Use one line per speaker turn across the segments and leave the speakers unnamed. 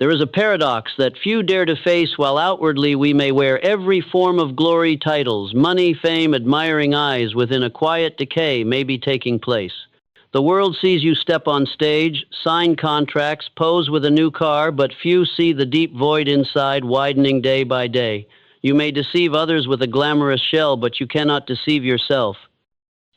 There is a paradox that few dare to face while outwardly we may wear every form of glory titles, money, fame, admiring eyes within a quiet decay may be taking place. The world sees you step on stage, sign contracts, pose with a new car, but few see the deep void inside widening day by day. You may deceive others with a glamorous shell, but you cannot deceive yourself.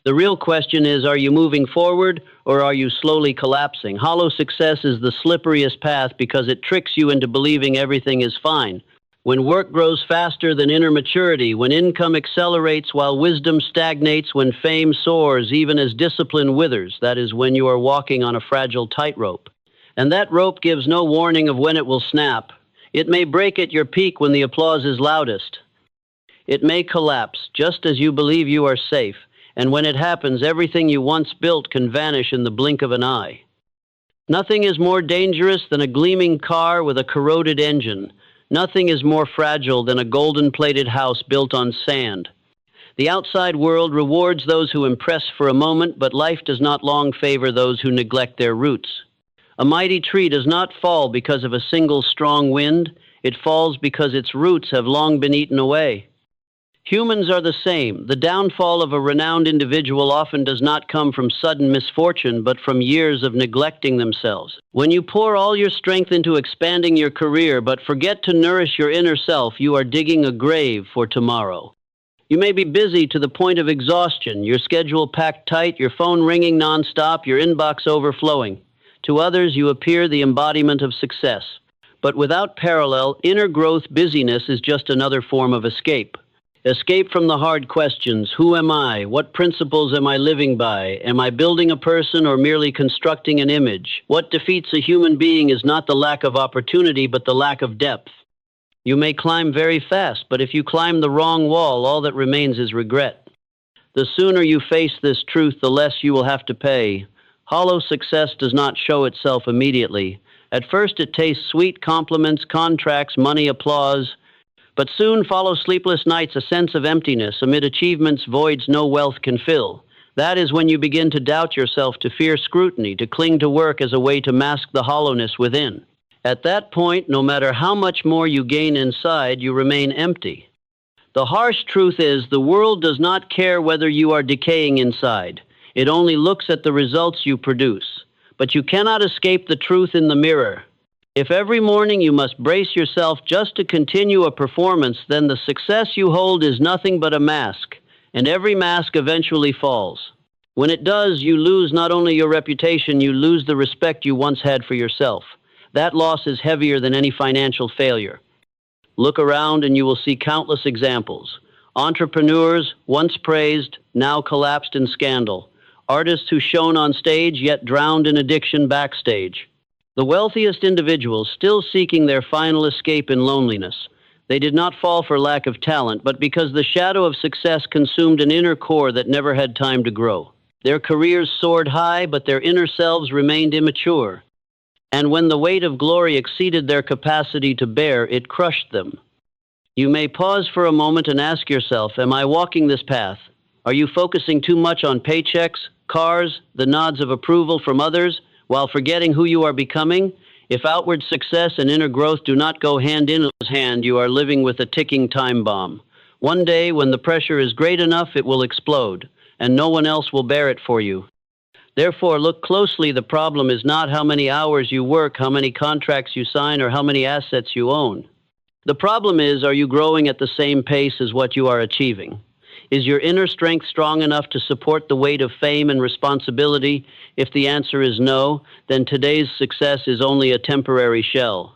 The real question is, are you moving forward or are you slowly collapsing? Hollow success is the slipperiest path because it tricks you into believing everything is fine. When work grows faster than inner maturity, when income accelerates while wisdom stagnates, when fame soars even as discipline withers, that is when you are walking on a fragile tightrope. And that rope gives no warning of when it will snap. It may break at your peak when the applause is loudest. It may collapse just as you believe you are safe. And when it happens, everything you once built can vanish in the blink of an eye. Nothing is more dangerous than a gleaming car with a corroded engine. Nothing is more fragile than a golden-plated house built on sand. The outside world rewards those who impress for a moment, but life does not long favor those who neglect their roots. A mighty tree does not fall because of a single strong wind. It falls because its roots have long been eaten away. Humans are the same. The downfall of a renowned individual often does not come from sudden misfortune, but from years of neglecting themselves. When you pour all your strength into expanding your career, but forget to nourish your inner self, you are digging a grave for tomorrow. You may be busy to the point of exhaustion, your schedule packed tight, your phone ringing nonstop, your inbox overflowing. To others, you appear the embodiment of success. But without parallel, inner growth busyness is just another form of escape. Escape from the hard questions. Who am I? What principles am I living by? Am I building a person or merely constructing an image? What defeats a human being is not the lack of opportunity, but the lack of depth. You may climb very fast, but if you climb the wrong wall, all that remains is regret. The sooner you face this truth, the less you will have to pay. Hollow success does not show itself immediately. At first it tastes sweet: compliments, contracts, money, applause. But soon follow sleepless nights, a sense of emptiness amid achievements voids no wealth can fill. That is when you begin to doubt yourself, to fear scrutiny, to cling to work as a way to mask the hollowness within. At that point, no matter how much more you gain inside, you remain empty. The harsh truth is, the world does not care whether you are decaying inside. It only looks at the results you produce. But you cannot escape the truth in the mirror. If every morning you must brace yourself just to continue a performance, then the success you hold is nothing but a mask, and every mask eventually falls. When it does, you lose not only your reputation, you lose the respect you once had for yourself. That loss is heavier than any financial failure. Look around and you will see countless examples. Entrepreneurs, once praised, now collapsed in scandal. Artists who shone on stage yet drowned in addiction backstage. The wealthiest individuals still seeking their final escape in loneliness. They did not fall for lack of talent, but because the shadow of success consumed an inner core that never had time to grow. Their careers soared high, but their inner selves remained immature. And when the weight of glory exceeded their capacity to bear, it crushed them. You may pause for a moment and ask yourself, am I walking this path? Are you focusing too much on paychecks, cars, the nods of approval from others, while forgetting who you are becoming? If outward success and inner growth do not go hand in hand, you are living with a ticking time bomb. One day, when the pressure is great enough, it will explode, and no one else will bear it for you. Therefore, look closely. The problem is not how many hours you work, how many contracts you sign, or how many assets you own. The problem is, are you growing at the same pace as what you are achieving? Is your inner strength strong enough to support the weight of fame and responsibility? If the answer is no, then today's success is only a temporary shell.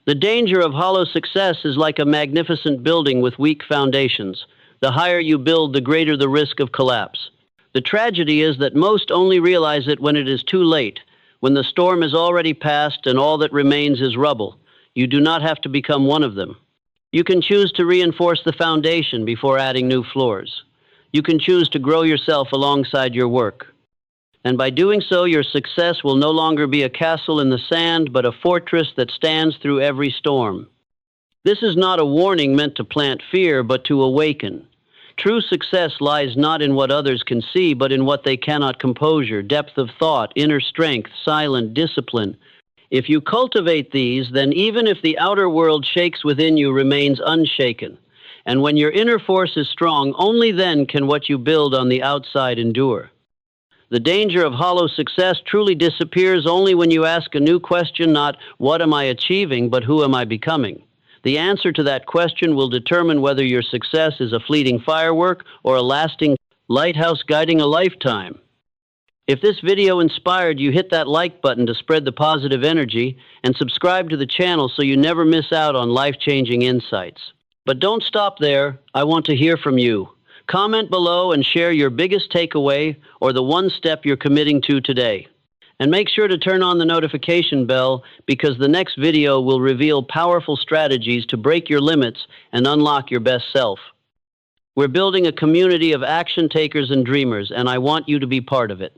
The danger of hollow success is like a magnificent building with weak foundations. The higher you build, the greater the risk of collapse. The tragedy is that most only realize it when it is too late, when the storm is already past and all that remains is rubble. You do not have to become one of them. You can choose to reinforce the foundation before adding new floors. You can choose to grow yourself alongside your work. And by doing so, your success will no longer be a castle in the sand, but a fortress that stands through every storm. This is not a warning meant to plant fear, but to awaken. True success lies not in what others can see, but in what they cannot: composure, depth of thought, inner strength, silent discipline. If you cultivate these, then even if the outer world shakes within you remains unshaken. And when your inner force is strong, only then can what you build on the outside endure. The danger of hollow success truly disappears only when you ask a new question, not what am I achieving, but who am I becoming? The answer to that question will determine whether your success is a fleeting firework or a lasting lighthouse guiding a lifetime. If this video inspired you, hit that like button to spread the positive energy and subscribe to the channel so you never miss out on life-changing insights. But don't stop there. I want to hear from you. Comment below and share your biggest takeaway or the one step you're committing to today. And make sure to turn on the notification bell because the next video will reveal powerful strategies to break your limits and unlock your best self. We're building a community of action takers and dreamers, and I want you to be part of it.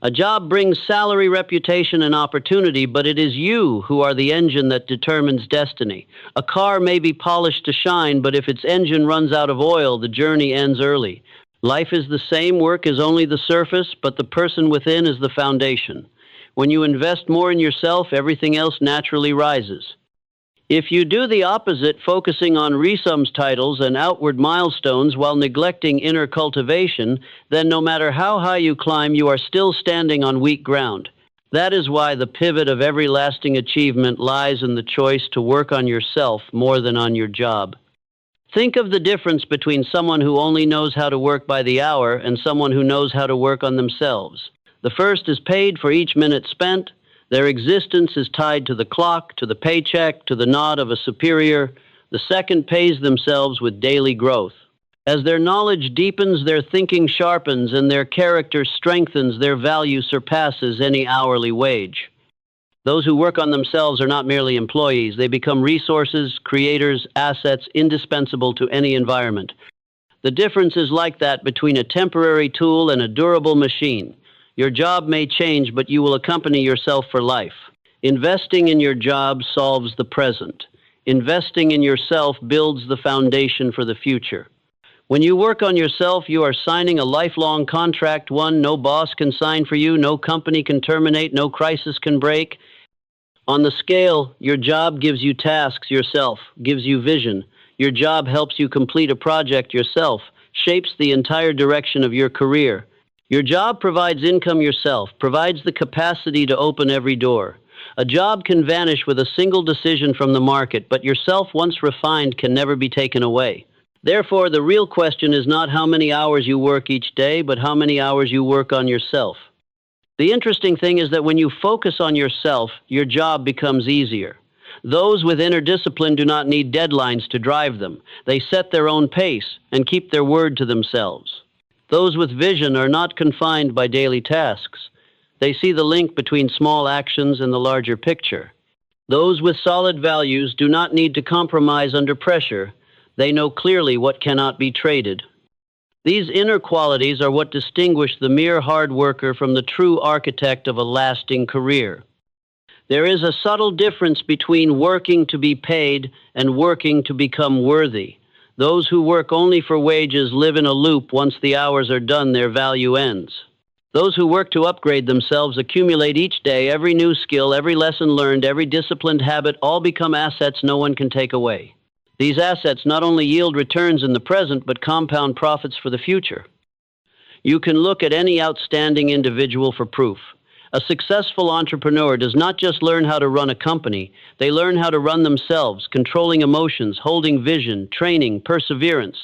A job brings salary, reputation, and opportunity, but it is you who are the engine that determines destiny. A car may be polished to shine, but if its engine runs out of oil, the journey ends early. Life is the same, work is only the surface, but the person within is the foundation. When you invest more in yourself, everything else naturally rises. If you do the opposite, focusing on resums titles and outward milestones while neglecting inner cultivation, then no matter how high you climb, you are still standing on weak ground. That is why the pivot of every lasting achievement lies in the choice to work on yourself more than on your job. Think of the difference between someone who only knows how to work by the hour and someone who knows how to work on themselves. The first is paid for each minute spent. Their existence is tied to the clock, to the paycheck, to the nod of a superior. The second pays themselves with daily growth. As their knowledge deepens, their thinking sharpens, and their character strengthens, their value surpasses any hourly wage. Those who work on themselves are not merely employees. They become resources, creators, assets, indispensable to any environment. The difference is like that between a temporary tool and a durable machine. Your job may change, but you will accompany yourself for life. Investing in your job solves the present. Investing in yourself builds the foundation for the future. When you work on yourself, you are signing a lifelong contract, one no boss can sign for you, no company can terminate, no crisis can break. On the scale, your job gives you tasks yourself, gives you vision. Your job helps you complete a project yourself, shapes the entire direction of your career. Your job provides income yourself, provides the capacity to open every door. A job can vanish with a single decision from the market, but yourself, once refined, can never be taken away. Therefore, the real question is not how many hours you work each day, but how many hours you work on yourself. The interesting thing is that when you focus on yourself, your job becomes easier. Those with inner discipline do not need deadlines to drive them. They set their own pace and keep their word to themselves. Those with vision are not confined by daily tasks. They see the link between small actions and the larger picture. Those with solid values do not need to compromise under pressure. They know clearly what cannot be traded. These inner qualities are what distinguish the mere hard worker from the true architect of a lasting career. There is a subtle difference between working to be paid and working to become worthy. Those who work only for wages live in a loop. Once the hours are done, their value ends. Those who work to upgrade themselves accumulate each day. Every new skill, every lesson learned, every disciplined habit, all become assets no one can take away. These assets not only yield returns in the present, but compound profits for the future. You can look at any outstanding individual for proof. A successful entrepreneur does not just learn how to run a company, they learn how to run themselves, controlling emotions, holding vision, training, perseverance.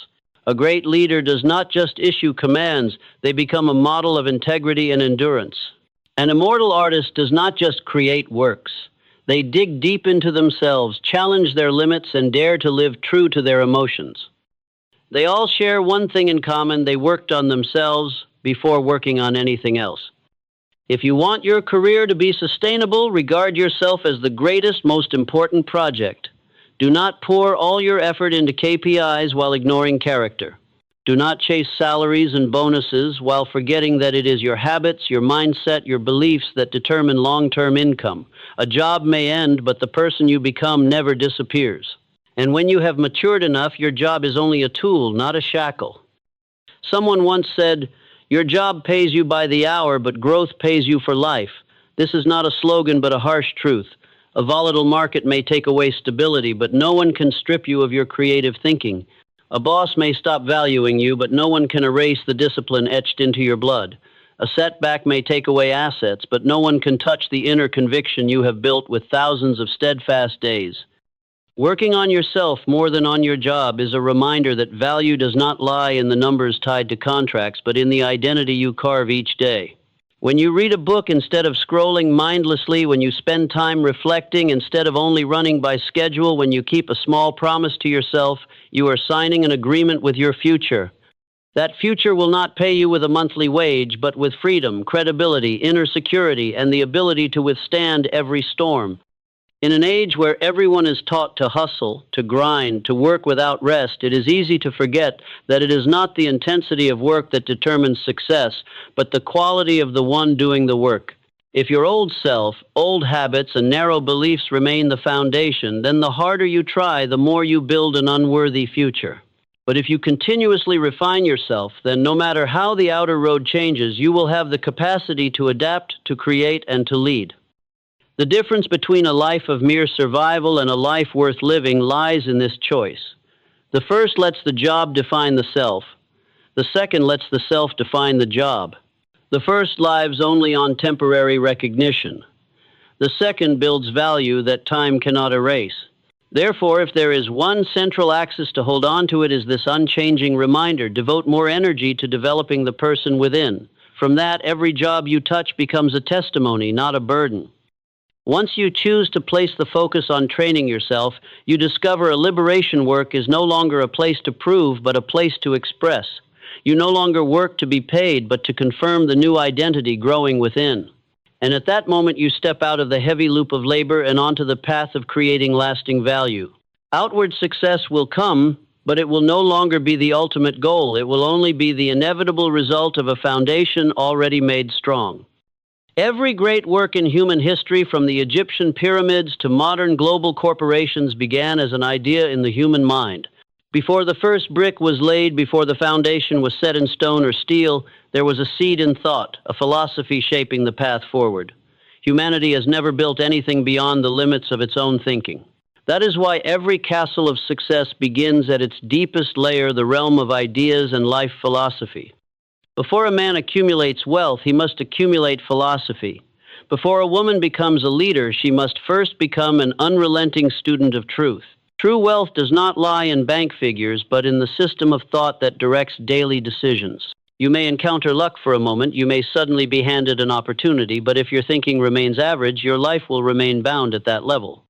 A great leader does not just issue commands, they become a model of integrity and endurance. An immortal artist does not just create works. They dig deep into themselves, challenge their limits, and dare to live true to their emotions. They all share one thing in common: they worked on themselves before working on anything else. If you want your career to be sustainable, regard yourself as the greatest, most important project. Do not pour all your effort into KPIs while ignoring character. Do not chase salaries and bonuses while forgetting that it is your habits, your mindset, your beliefs that determine long-term income. A job may end, but the person you become never disappears. And when you have matured enough, your job is only a tool, not a shackle. Someone once said, "Your job pays you by the hour, but growth pays you for life." This is not a slogan but a harsh truth. A volatile market may take away stability, but no one can strip you of your creative thinking. A boss may stop valuing you, but no one can erase the discipline etched into your blood. A setback may take away assets, but no one can touch the inner conviction you have built with thousands of steadfast days. Working on yourself more than on your job is a reminder that value does not lie in the numbers tied to contracts, but in the identity you carve each day. When you read a book instead of scrolling mindlessly, when you spend time reflecting instead of only running by schedule, when you keep a small promise to yourself, you are signing an agreement with your future. That future will not pay you with a monthly wage, but with freedom, credibility, inner security, and the ability to withstand every storm. In an age where everyone is taught to hustle, to grind, to work without rest, it is easy to forget that it is not the intensity of work that determines success, but the quality of the one doing the work. If your old self, old habits, and narrow beliefs remain the foundation, then the harder you try, the more you build an unworthy future. But if you continuously refine yourself, then no matter how the outer road changes, you will have the capacity to adapt, to create, and to lead. The difference between a life of mere survival and a life worth living lies in this choice. The first lets the job define the self. The second lets the self define the job. The first lives only on temporary recognition. The second builds value that time cannot erase. Therefore, if there is one central axis to hold on to, it is this unchanging reminder: devote more energy to developing the person within. From that, every job you touch becomes a testimony, not a burden. Once you choose to place the focus on training yourself, you discover a liberation work is no longer a place to prove, but a place to express. You no longer work to be paid, but to confirm the new identity growing within. And at that moment, you step out of the heavy loop of labor and onto the path of creating lasting value. Outward success will come, but it will no longer be the ultimate goal. It will only be the inevitable result of a foundation already made strong. Every great work in human history, from the Egyptian pyramids to modern global corporations, began as an idea in the human mind. Before the first brick was laid, before the foundation was set in stone or steel, there was a seed in thought, a philosophy shaping the path forward. Humanity has never built anything beyond the limits of its own thinking. That is why every castle of success begins at its deepest layer, the realm of ideas and life philosophy. Before a man accumulates wealth, he must accumulate philosophy. Before a woman becomes a leader, she must first become an unrelenting student of truth. True wealth does not lie in bank figures, but in the system of thought that directs daily decisions. You may encounter luck for a moment, you may suddenly be handed an opportunity, but if your thinking remains average, your life will remain bound at that level.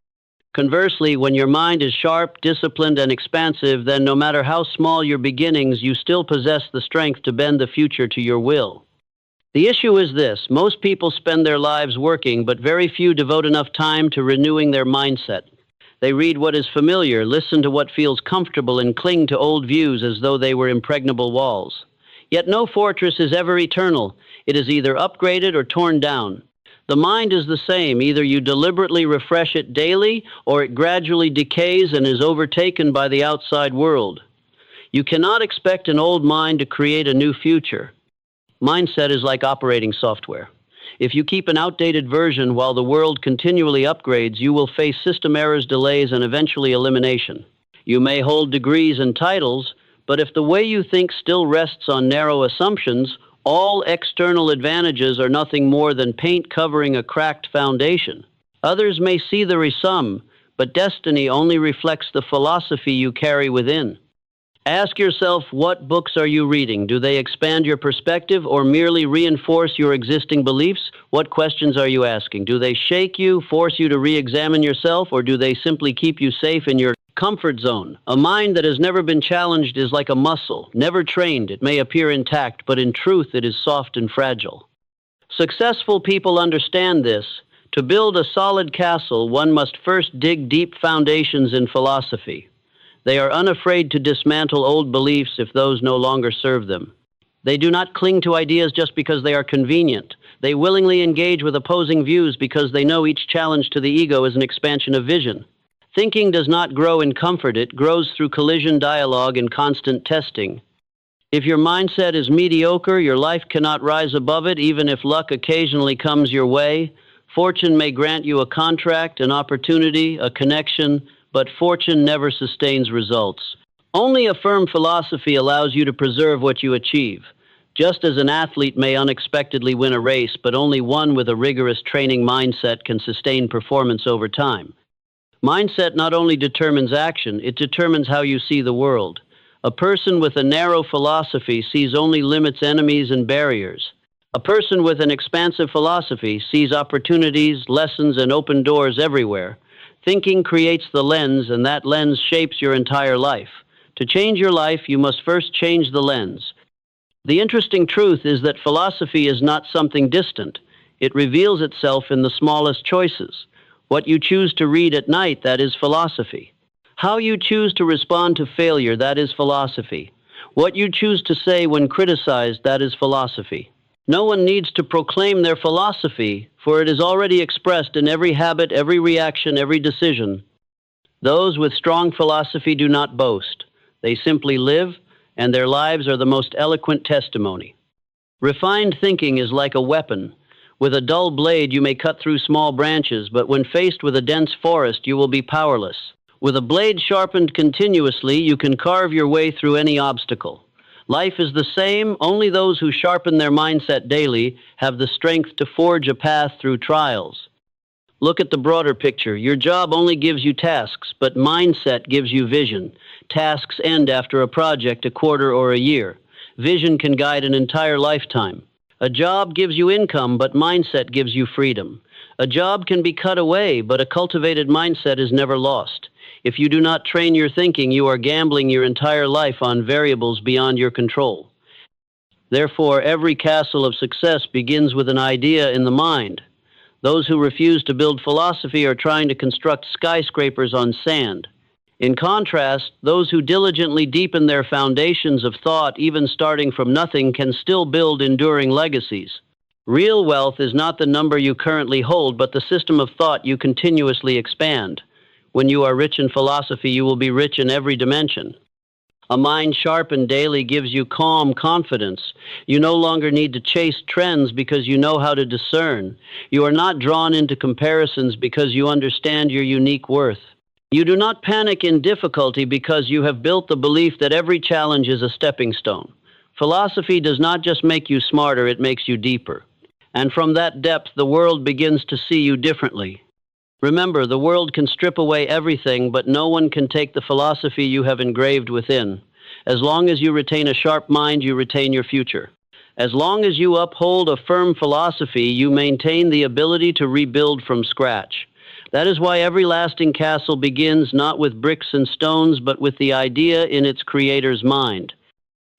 Conversely, when your mind is sharp, disciplined, and expansive, then no matter how small your beginnings, you still possess the strength to bend the future to your will. The issue is this: most people spend their lives working, but very few devote enough time to renewing their mindset. They read what is familiar, listen to what feels comfortable, and cling to old views as though they were impregnable walls. Yet no fortress is ever eternal. It is either upgraded or torn down. The mind is the same. Either you deliberately refresh it daily, or it gradually decays and is overtaken by the outside world. You cannot expect an old mind to create a new future. Mindset is like operating software. If you keep an outdated version while the world continually upgrades, you will face system errors, delays, and eventually elimination. You may hold degrees and titles, but if the way you think still rests on narrow assumptions, all external advantages are nothing more than paint covering a cracked foundation. Others may see the resum, but destiny only reflects the philosophy you carry within. Ask yourself, what books are you reading? Do they expand your perspective or merely reinforce your existing beliefs? What questions are you asking? Do they shake you, force you to re-examine yourself, or do they simply keep you safe in your comfort zone? A mind that has never been challenged is like a muscle, never trained. It may appear intact, but in truth it is soft and fragile. Successful people understand this. To build a solid castle, one must first dig deep foundations in philosophy. They are unafraid to dismantle old beliefs if those no longer serve them. They do not cling to ideas just because they are convenient. They willingly engage with opposing views because they know each challenge to the ego is an expansion of vision. Thinking does not grow in comfort. It grows through collision, dialogue, and constant testing. If your mindset is mediocre, your life cannot rise above it, even if luck occasionally comes your way. Fortune may grant you a contract, an opportunity, a connection, but fortune never sustains results. Only a firm philosophy allows you to preserve what you achieve. Just as an athlete may unexpectedly win a race, but only one with a rigorous training mindset can sustain performance over time. Mindset not only determines action, it determines how you see the world. A person with a narrow philosophy sees only limits, enemies, and barriers. A person with an expansive philosophy sees opportunities, lessons, and open doors everywhere. Thinking creates the lens, and that lens shapes your entire life. To change your life, you must first change the lens. The interesting truth is that philosophy is not something distant. It reveals itself in the smallest choices. What you choose to read at night, that is philosophy. How you choose to respond to failure, that is philosophy. What you choose to say when criticized, that is philosophy. No one needs to proclaim their philosophy, for it is already expressed in every habit, every reaction, every decision. Those with strong philosophy do not boast. They simply live, and their lives are the most eloquent testimony. Refined thinking is like a weapon. With a dull blade, you may cut through small branches, but when faced with a dense forest, you will be powerless. With a blade sharpened continuously, you can carve your way through any obstacle. Life is the same, only those who sharpen their mindset daily have the strength to forge a path through trials. Look at the broader picture. Your job only gives you tasks, but mindset gives you vision. Tasks end after a project, a quarter, or a year. Vision can guide an entire lifetime. A job gives you income, but mindset gives you freedom. A job can be cut away, but a cultivated mindset is never lost. If you do not train your thinking, you are gambling your entire life on variables beyond your control. Therefore, every castle of success begins with an idea in the mind. Those who refuse to build philosophy are trying to construct skyscrapers on sand. In contrast, those who diligently deepen their foundations of thought, even starting from nothing, can still build enduring legacies. Real wealth is not the number you currently hold, but the system of thought you continuously expand. When you are rich in philosophy, you will be rich in every dimension. A mind sharpened daily gives you calm confidence. You no longer need to chase trends because you know how to discern. You are not drawn into comparisons because you understand your unique worth. You do not panic in difficulty because you have built the belief that every challenge is a stepping stone. Philosophy does not just make you smarter, it makes you deeper. And from that depth, the world begins to see you differently. Remember, the world can strip away everything, but no one can take the philosophy you have engraved within. As long as you retain a sharp mind, you retain your future. As long as you uphold a firm philosophy, you maintain the ability to rebuild from scratch. That is why every lasting castle begins not with bricks and stones, but with the idea in its creator's mind.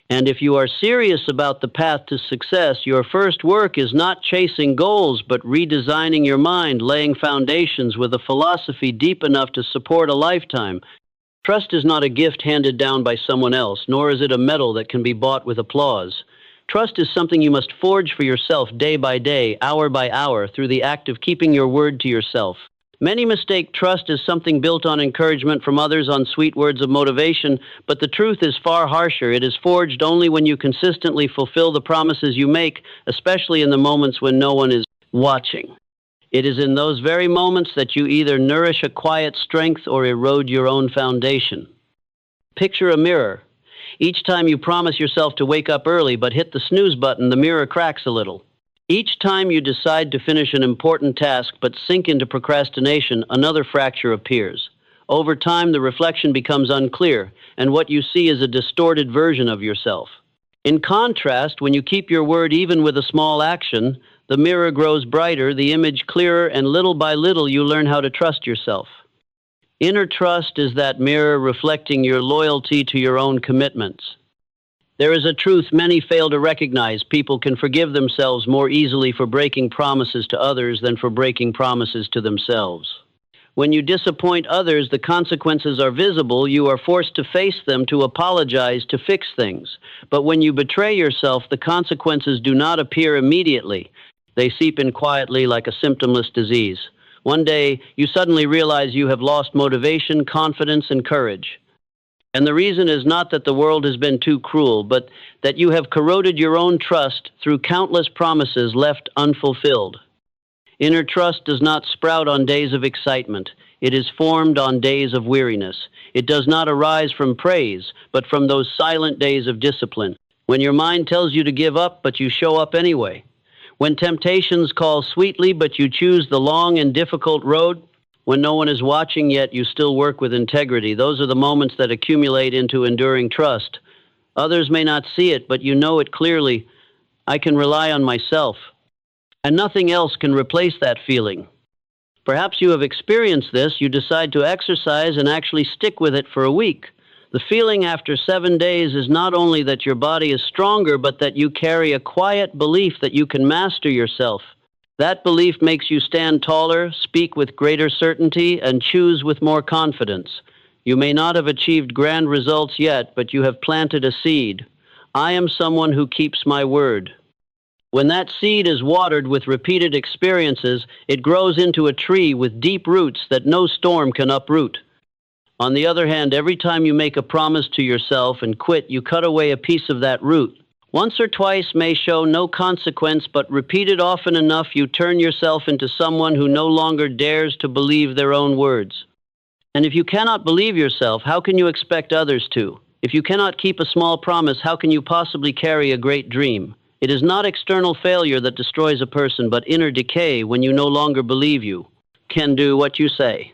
And if you are serious about the path to success, your first work is not chasing goals, but redesigning your mind, laying foundations with a philosophy deep enough to support a lifetime. Trust is not a gift handed down by someone else, nor is it a medal that can be bought with applause. Trust is something you must forge for yourself day by day, hour by hour, through the act of keeping your word to yourself. Many mistake trust as something built on encouragement from others, on sweet words of motivation, but the truth is far harsher. It is forged only when you consistently fulfill the promises you make, especially in the moments when no one is watching. It is in those very moments that you either nourish a quiet strength or erode your own foundation. Picture a mirror. Each time you promise yourself to wake up early but hit the snooze button, the mirror cracks a little. Each time you decide to finish an important task but sink into procrastination, another fracture appears. Over time, the reflection becomes unclear, and what you see is a distorted version of yourself. In contrast, when you keep your word even with a small action, the mirror grows brighter, the image clearer, and little by little you learn how to trust yourself. Inner trust is that mirror reflecting your loyalty to your own commitments. There is a truth many fail to recognize. People can forgive themselves more easily for breaking promises to others than for breaking promises to themselves. When you disappoint others, the consequences are visible. You are forced to face them, to apologize, to fix things. But when you betray yourself, the consequences do not appear immediately. They seep in quietly like a symptomless disease. One day, you suddenly realize you have lost motivation, confidence, and courage. And the reason is not that the world has been too cruel, but that you have corroded your own trust through countless promises left unfulfilled. Inner trust does not sprout on days of excitement. It is formed on days of weariness. It does not arise from praise, but from those silent days of discipline, when your mind tells you to give up, but you show up anyway. When temptations call sweetly, but you choose the long and difficult road. When no one is watching, yet you still work with integrity. Those are the moments that accumulate into enduring trust. Others may not see it, but you know it clearly. I can rely on myself, and nothing else can replace that feeling. Perhaps you have experienced this. You decide to exercise and actually stick with it for a week. The feeling after 7 days is not only that your body is stronger, but that you carry a quiet belief that you can master yourself. That belief makes you stand taller, speak with greater certainty, and choose with more confidence. You may not have achieved grand results yet, but you have planted a seed. I am someone who keeps my word. When that seed is watered with repeated experiences, it grows into a tree with deep roots that no storm can uproot. On the other hand, every time you make a promise to yourself and quit, you cut away a piece of that root. Once or twice may show no consequence, but repeated often enough, you turn yourself into someone who no longer dares to believe their own words. And if you cannot believe yourself, how can you expect others to? If you cannot keep a small promise, how can you possibly carry a great dream? It is not external failure that destroys a person, but inner decay when you no longer believe you can do what you say.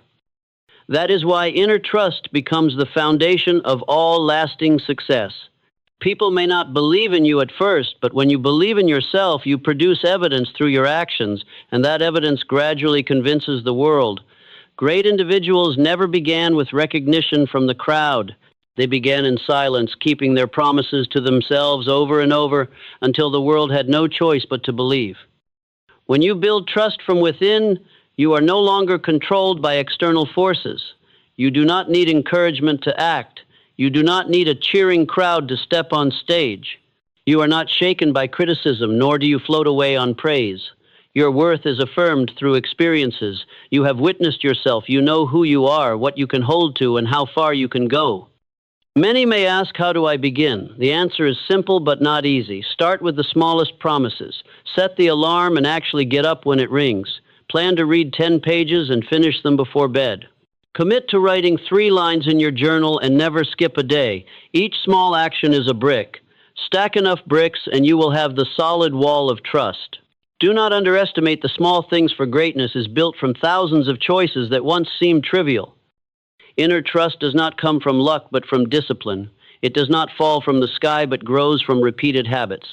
That is why inner trust becomes the foundation of all lasting success. People may not believe in you at first, but when you believe in yourself, you produce evidence through your actions, and that evidence gradually convinces the world. Great individuals never began with recognition from the crowd. They began in silence, keeping their promises to themselves over and over until the world had no choice but to believe. When you build trust from within, you are no longer controlled by external forces. You do not need encouragement to act. You do not need a cheering crowd to step on stage. You are not shaken by criticism, nor do you float away on praise. Your worth is affirmed through experiences. You have witnessed yourself. You know who you are, what you can hold to, and how far you can go. Many may ask, how do I begin? The answer is simple but not easy. Start with the smallest promises. Set the alarm and actually get up when it rings. Plan to read 10 pages and finish them before bed. Commit to writing 3 lines in your journal and never skip a day. Each small action is a brick. Stack enough bricks and you will have the solid wall of trust. Do not underestimate the small things, for greatness is built from thousands of choices that once seemed trivial. Inner trust does not come from luck, but from discipline. It does not fall from the sky, but grows from repeated habits.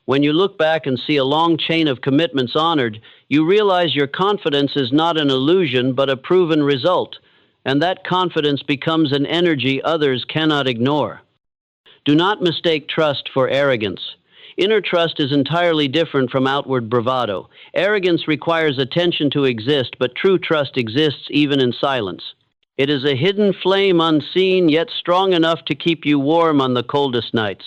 When you look back and see a long chain of commitments honored, you realize your confidence is not an illusion, but a proven result, and that confidence becomes an energy others cannot ignore. Do not mistake trust for arrogance. Inner trust is entirely different from outward bravado. Arrogance requires attention to exist, but true trust exists even in silence. It is a hidden flame, unseen, yet strong enough to keep you warm on the coldest nights.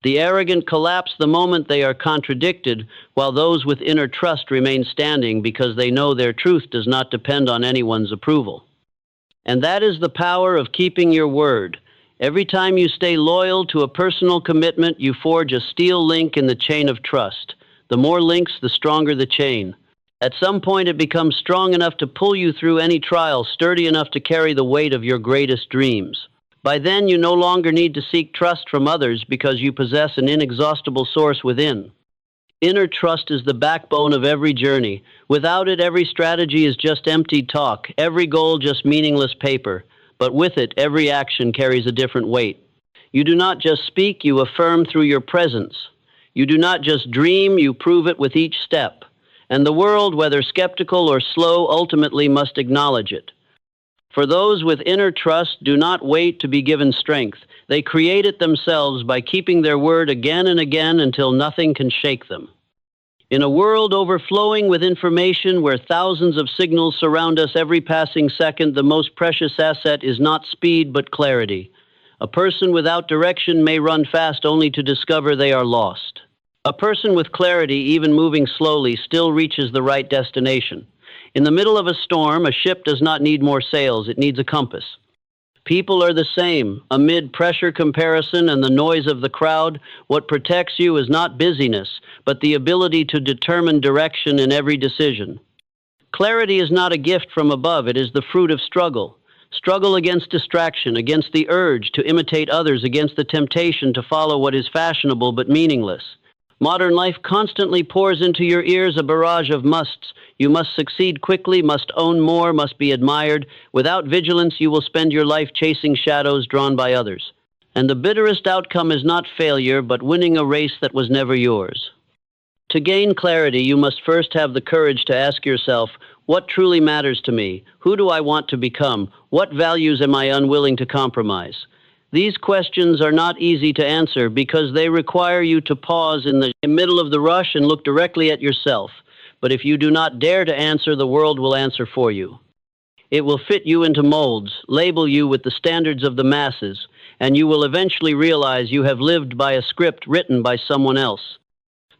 The arrogant collapse the moment they are contradicted, while those with inner trust remain standing because they know their truth does not depend on anyone's approval. And that is the power of keeping your word. Every time you stay loyal to a personal commitment, you forge a steel link in the chain of trust. The more links, the stronger the chain. At some point, it becomes strong enough to pull you through any trial, sturdy enough to carry the weight of your greatest dreams. By then, you no longer need to seek trust from others because you possess an inexhaustible source within. Inner trust is the backbone of every journey. Without it, every strategy is just empty talk, every goal just meaningless paper. But with it, every action carries a different weight. You do not just speak, you affirm through your presence. You do not just dream, you prove it with each step. And the world, whether skeptical or slow, ultimately must acknowledge it. For those with inner trust, do not wait to be given strength. They create it themselves by keeping their word again and again until nothing can shake them. In a world overflowing with information where thousands of signals surround us every passing second, the most precious asset is not speed but clarity. A person without direction may run fast only to discover they are lost. A person with clarity, even moving slowly, still reaches the right destination. In the middle of a storm, a ship does not need more sails, it needs a compass. People are the same. Amid pressure, comparison, and the noise of the crowd, what protects you is not busyness, but the ability to determine direction in every decision. Clarity is not a gift from above, it is the fruit of struggle. Struggle against distraction, against the urge to imitate others, against the temptation to follow what is fashionable but meaningless. Modern life constantly pours into your ears a barrage of musts. You must succeed quickly, must own more, must be admired. Without vigilance, you will spend your life chasing shadows drawn by others. And the bitterest outcome is not failure, but winning a race that was never yours. To gain clarity, you must first have the courage to ask yourself, what truly matters to me? Who do I want to become? What values am I unwilling to compromise? These questions are not easy to answer because they require you to pause in the middle of the rush and look directly at yourself. But if you do not dare to answer, the world will answer for you. It will fit you into molds, label you with the standards of the masses, and you will eventually realize you have lived by a script written by someone else.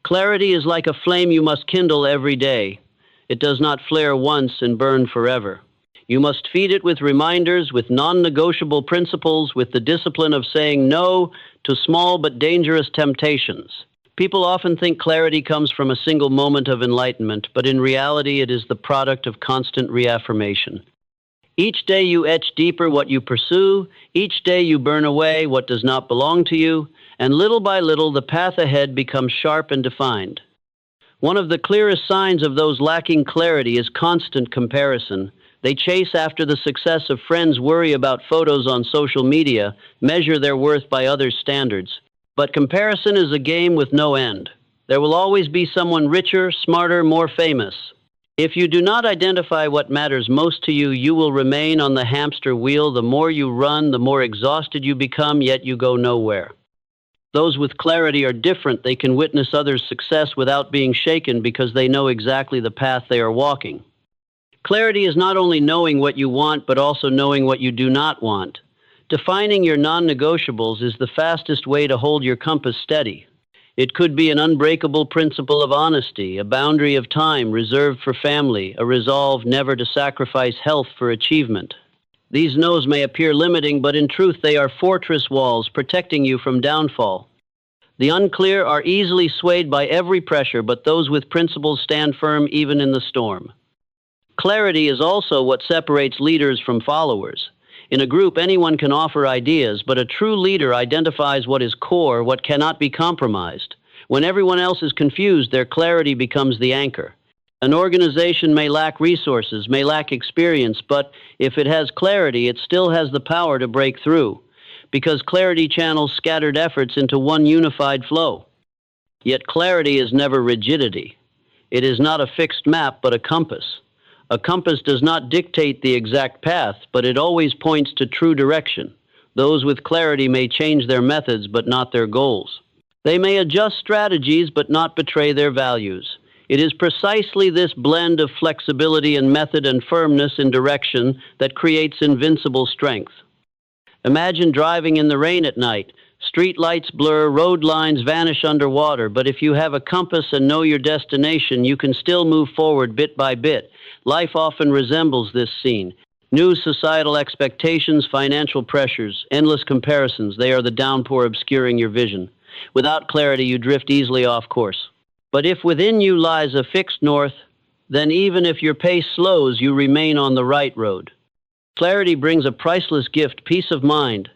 Clarity is like a flame you must kindle every day. It does not flare once and burn forever. You must feed it with reminders, with non-negotiable principles, with the discipline of saying no to small but dangerous temptations. People often think clarity comes from a single moment of enlightenment, but in reality it is the product of constant reaffirmation. Each day you etch deeper what you pursue, each day you burn away what does not belong to you, and little by little the path ahead becomes sharp and defined. One of the clearest signs of those lacking clarity is constant comparison. They chase after the success of friends, worry about photos on social media, measure their worth by others' standards. But comparison is a game with no end. There will always be someone richer, smarter, more famous. If you do not identify what matters most to you, you will remain on the hamster wheel. The more you run, the more exhausted you become, yet you go nowhere. Those with clarity are different. They can witness others' success without being shaken because they know exactly the path they are walking. Clarity is not only knowing what you want, but also knowing what you do not want. Defining your non-negotiables is the fastest way to hold your compass steady. It could be an unbreakable principle of honesty, a boundary of time reserved for family, a resolve never to sacrifice health for achievement. These no's may appear limiting, but in truth they are fortress walls protecting you from downfall. The unclear are easily swayed by every pressure, but those with principles stand firm even in the storm. Clarity is also what separates leaders from followers. In a group, anyone can offer ideas, but a true leader identifies what is core, what cannot be compromised. When everyone else is confused, their clarity becomes the anchor. An organization may lack resources, may lack experience, but if it has clarity, it still has the power to break through, because clarity channels scattered efforts into one unified flow. Yet clarity is never rigidity. It is not a fixed map, but a compass. A compass does not dictate the exact path, but it always points to true direction. Those with clarity may change their methods, but not their goals. They may adjust strategies, but not betray their values. It is precisely this blend of flexibility and method and firmness in direction that creates invincible strength. Imagine driving in the rain at night. Street lights blur, road lines vanish underwater, but if you have a compass and know your destination, you can still move forward bit by bit. Life often resembles this scene. New societal expectations, financial pressures, endless comparisons, they are the downpour obscuring your vision. Without clarity, you drift easily off course. But if within you lies a fixed north, then even if your pace slows, you remain on the right road. Clarity brings a priceless gift, peace of mind.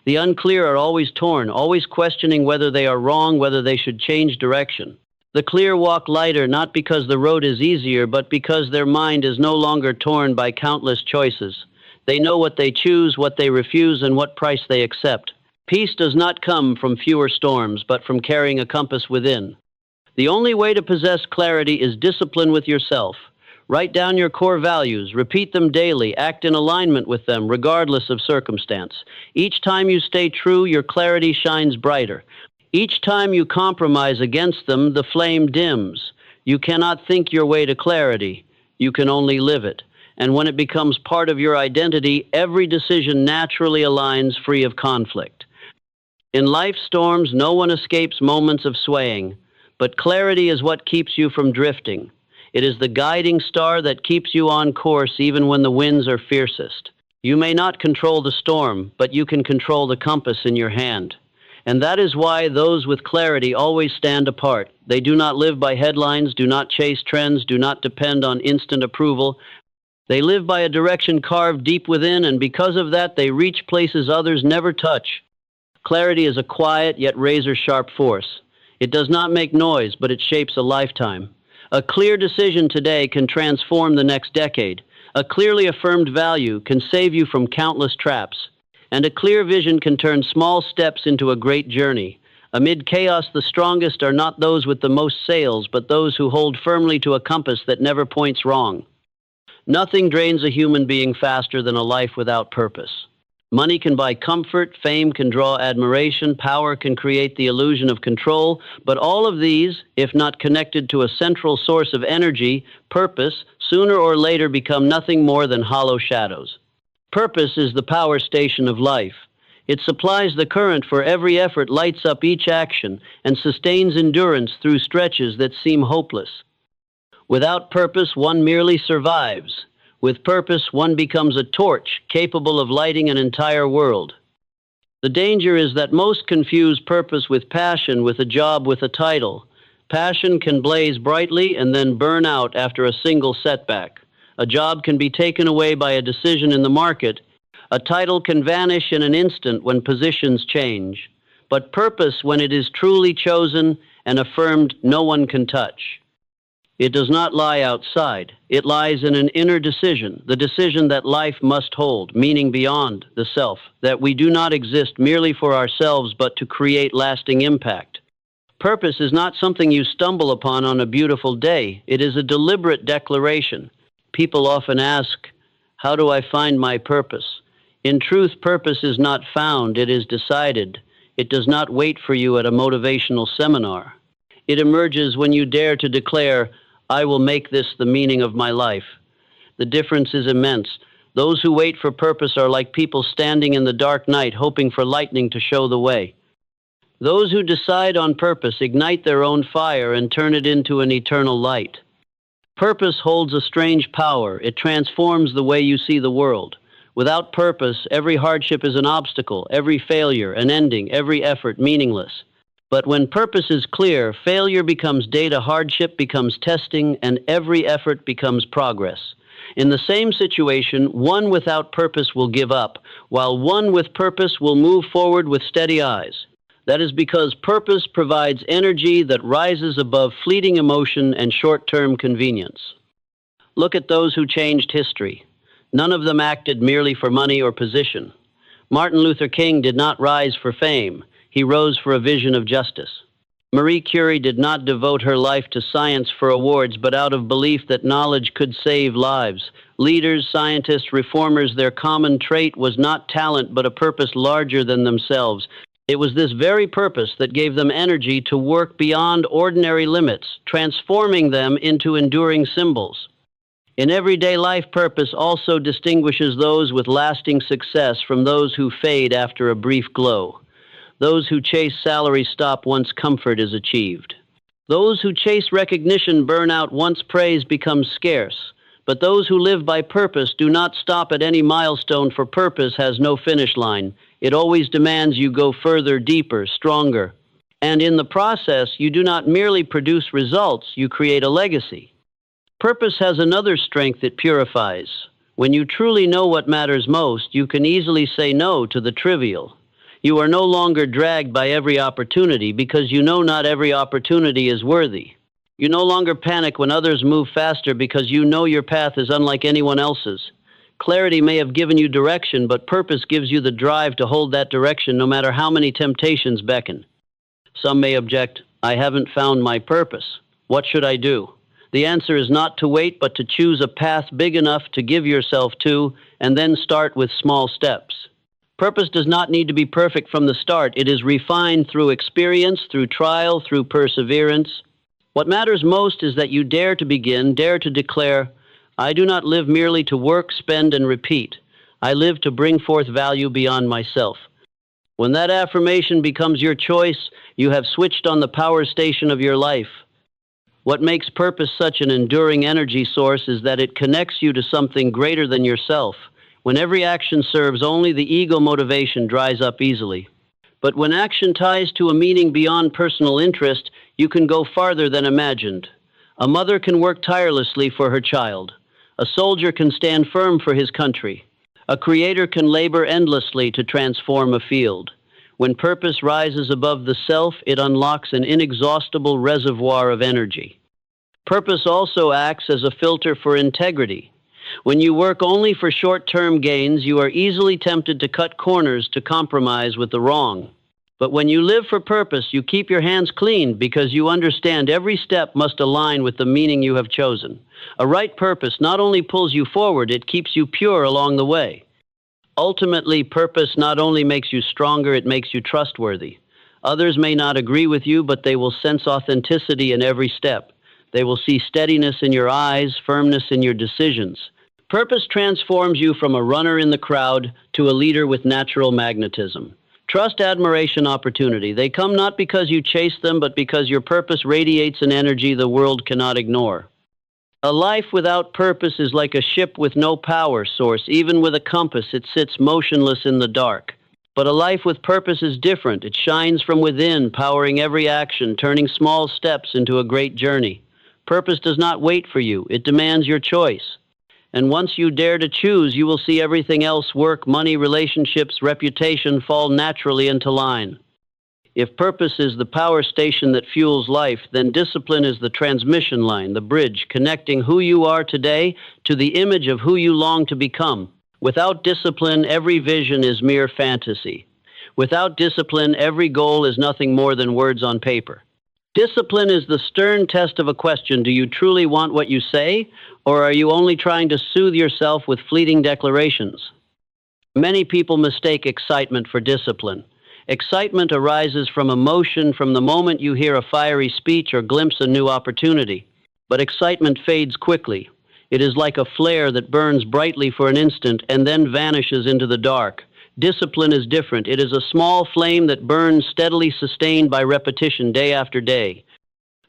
The unclear are always torn, always questioning whether they are wrong, whether they should change direction. The clear walk lighter, not because the road is easier, but because their mind is no longer torn by countless choices. They know what they choose, what they refuse, and what price they accept. Peace does not come from fewer storms, but from carrying a compass within. The only way to possess clarity is discipline with yourself. Write down your core values, repeat them daily, act in alignment with them, regardless of circumstance. Each time you stay true, your clarity shines brighter. Each time you compromise against them, the flame dims. You cannot think your way to clarity. You can only live it. And when it becomes part of your identity, every decision naturally aligns, free of conflict. In life's storms, no one escapes moments of swaying, but clarity is what keeps you from drifting. It is the guiding star that keeps you on course even when the winds are fiercest. You may not control the storm, but you can control the compass in your hand. And that is why those with clarity always stand apart. They do not live by headlines, do not chase trends, do not depend on instant approval. They live by a direction carved deep within, and because of that, they reach places others never touch. Clarity is a quiet yet razor-sharp force. It does not make noise, but it shapes a lifetime. A clear decision today can transform the next decade. A clearly affirmed value can save you from countless traps. And a clear vision can turn small steps into a great journey. Amid chaos, the strongest are not those with the most sails, but those who hold firmly to a compass that never points wrong. Nothing drains a human being faster than a life without purpose. Money can buy comfort, fame can draw admiration, power can create the illusion of control, but all of these, if not connected to a central source of energy, purpose, sooner or later become nothing more than hollow shadows. Purpose is the power station of life. It supplies the current for every effort, lights up each action, and sustains endurance through stretches that seem hopeless. Without purpose, one merely survives. With purpose, one becomes a torch capable of lighting an entire world. The danger is that most confuse purpose with passion, with a job, with a title. Passion can blaze brightly and then burn out after a single setback. A job can be taken away by a decision in the market. A title can vanish in an instant when positions change. But purpose, when it is truly chosen and affirmed, no one can touch. It does not lie outside. It lies in an inner decision, the decision that life must hold, meaning beyond the self, that we do not exist merely for ourselves but to create lasting impact. Purpose is not something you stumble upon on a beautiful day. It is a deliberate declaration. People often ask, how do I find my purpose? In truth, purpose is not found, it is decided. It does not wait for you at a motivational seminar. It emerges when you dare to declare, I will make this the meaning of my life. The difference is immense. Those who wait for purpose are like people standing in the dark night hoping for lightning to show the way. Those who decide on purpose ignite their own fire and turn it into an eternal light. Purpose holds a strange power. It transforms the way you see the world. Without purpose, every hardship is an obstacle, every failure an ending, every effort meaningless. But when purpose is clear, failure becomes data, hardship becomes testing, and every effort becomes progress. In the same situation, one without purpose will give up, while one with purpose will move forward with steady eyes. That is because purpose provides energy that rises above fleeting emotion and short-term convenience. Look at those who changed history. None of them acted merely for money or position. Martin Luther King did not rise for fame. He rose for a vision of justice. Marie Curie did not devote her life to science for awards, but out of belief that knowledge could save lives. Leaders, scientists, reformers, their common trait was not talent, but a purpose larger than themselves. It was this very purpose that gave them energy to work beyond ordinary limits, transforming them into enduring symbols. In everyday life, purpose also distinguishes those with lasting success from those who fade after a brief glow. Those who chase salary stop once comfort is achieved. Those who chase recognition burn out once praise becomes scarce. But those who live by purpose do not stop at any milestone, for purpose has no finish line. It always demands you go further, deeper, stronger. And in the process, you do not merely produce results, you create a legacy. Purpose has another strength: it purifies. When you truly know what matters most, you can easily say no to the trivial. You are no longer dragged by every opportunity because you know not every opportunity is worthy. You no longer panic when others move faster because you know your path is unlike anyone else's. Clarity may have given you direction, but purpose gives you the drive to hold that direction no matter how many temptations beckon. Some may object, I haven't found my purpose. What should I do? The answer is not to wait, but to choose a path big enough to give yourself to, and then start with small steps. Purpose does not need to be perfect from the start. It is refined through experience, through trial, through perseverance. What matters most is that you dare to begin, dare to declare, I do not live merely to work, spend, and repeat. I live to bring forth value beyond myself. When that affirmation becomes your choice, you have switched on the power station of your life. What makes purpose such an enduring energy source is that it connects you to something greater than yourself. When every action serves only the ego, motivation dries up easily. But when action ties to a meaning beyond personal interest, you can go farther than imagined. A mother can work tirelessly for her child. A soldier can stand firm for his country. A creator can labor endlessly to transform a field. When purpose rises above the self, it unlocks an inexhaustible reservoir of energy. Purpose also acts as a filter for integrity. When you work only for short-term gains, you are easily tempted to cut corners, to compromise with the wrong. But when you live for purpose, you keep your hands clean because you understand every step must align with the meaning you have chosen. A right purpose not only pulls you forward, it keeps you pure along the way. Ultimately, purpose not only makes you stronger, it makes you trustworthy. Others may not agree with you, but they will sense authenticity in every step. They will see steadiness in your eyes, firmness in your decisions. Purpose transforms you from a runner in the crowd to a leader with natural magnetism. Trust, admiration, opportunity. They come not because you chase them, but because your purpose radiates an energy the world cannot ignore. A life without purpose is like a ship with no power source. Even with a compass, it sits motionless in the dark. But a life with purpose is different. It shines from within, powering every action, turning small steps into a great journey. Purpose does not wait for you. It demands your choice. And once you dare to choose, you will see everything else, work, money, relationships, reputation, fall naturally into line. If purpose is the power station that fuels life, then discipline is the transmission line, the bridge connecting who you are today to the image of who you long to become. Without discipline, every vision is mere fantasy. Without discipline, every goal is nothing more than words on paper. Discipline is the stern test of a question. Do you truly want what you say, or are you only trying to soothe yourself with fleeting declarations? Many people mistake excitement for discipline. Excitement arises from emotion, from the moment you hear a fiery speech or glimpse a new opportunity. But excitement fades quickly. It is like a flare that burns brightly for an instant and then vanishes into the dark. Discipline is different. It is a small flame that burns steadily, sustained by repetition day after day.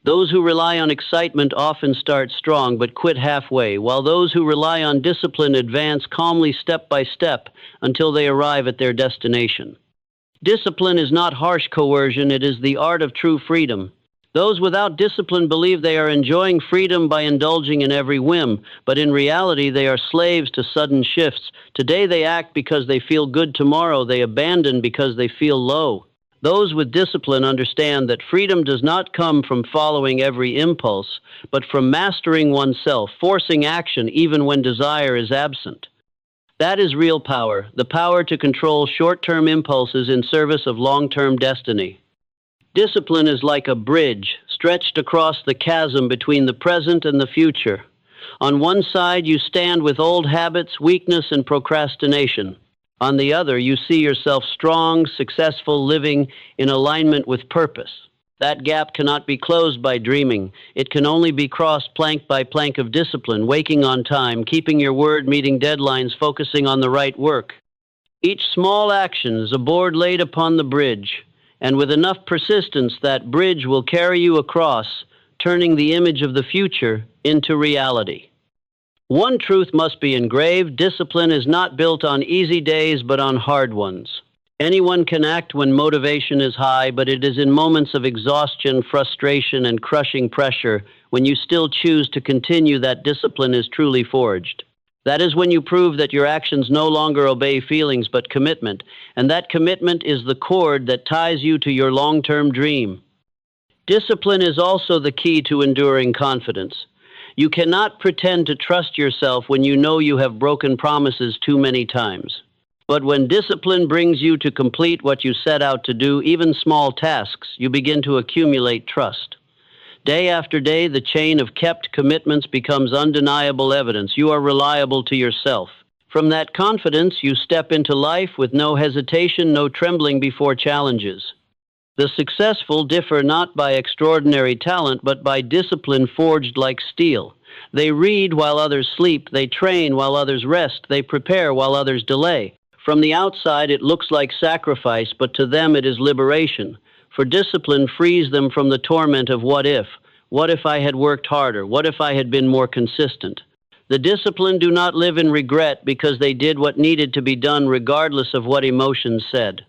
Those who rely on excitement often start strong but quit halfway, while those who rely on discipline advance calmly step by step until they arrive at their destination. Discipline is not harsh coercion, it is the art of true freedom. Those without discipline believe they are enjoying freedom by indulging in every whim, but in reality they are slaves to sudden shifts. Today they act because they feel good, tomorrow they abandon because they feel low. Those with discipline understand that freedom does not come from following every impulse, but from mastering oneself, forcing action even when desire is absent. That is real power, the power to control short-term impulses in service of long-term destiny. Discipline is like a bridge stretched across the chasm between the present and the future. On one side, you stand with old habits, weakness, and procrastination. On the other, you see yourself strong, successful, living in alignment with purpose. That gap cannot be closed by dreaming. It can only be crossed plank by plank of discipline, waking on time, keeping your word, meeting deadlines, focusing on the right work. Each small action is a board laid upon the bridge, and with enough persistence, that bridge will carry you across, turning the image of the future into reality. One truth must be engraved: discipline is not built on easy days, but on hard ones. Anyone can act when motivation is high, but it is in moments of exhaustion, frustration, and crushing pressure when you still choose to continue that discipline is truly forged. That is when you prove that your actions no longer obey feelings but commitment, and that commitment is the cord that ties you to your long-term dream. Discipline is also the key to enduring confidence. You cannot pretend to trust yourself when you know you have broken promises too many times. But when discipline brings you to complete what you set out to do, even small tasks, you begin to accumulate trust. Day after day, the chain of kept commitments becomes undeniable evidence. You are reliable to yourself. From that confidence, you step into life with no hesitation, no trembling before challenges. The successful differ not by extraordinary talent, but by discipline forged like steel. They read while others sleep. They train while others rest. They prepare while others delay. From the outside, it looks like sacrifice, but to them it is liberation. For discipline frees them from the torment of what if. What if I had worked harder? What if I had been more consistent? The disciplined do not live in regret because they did what needed to be done regardless of what emotions said.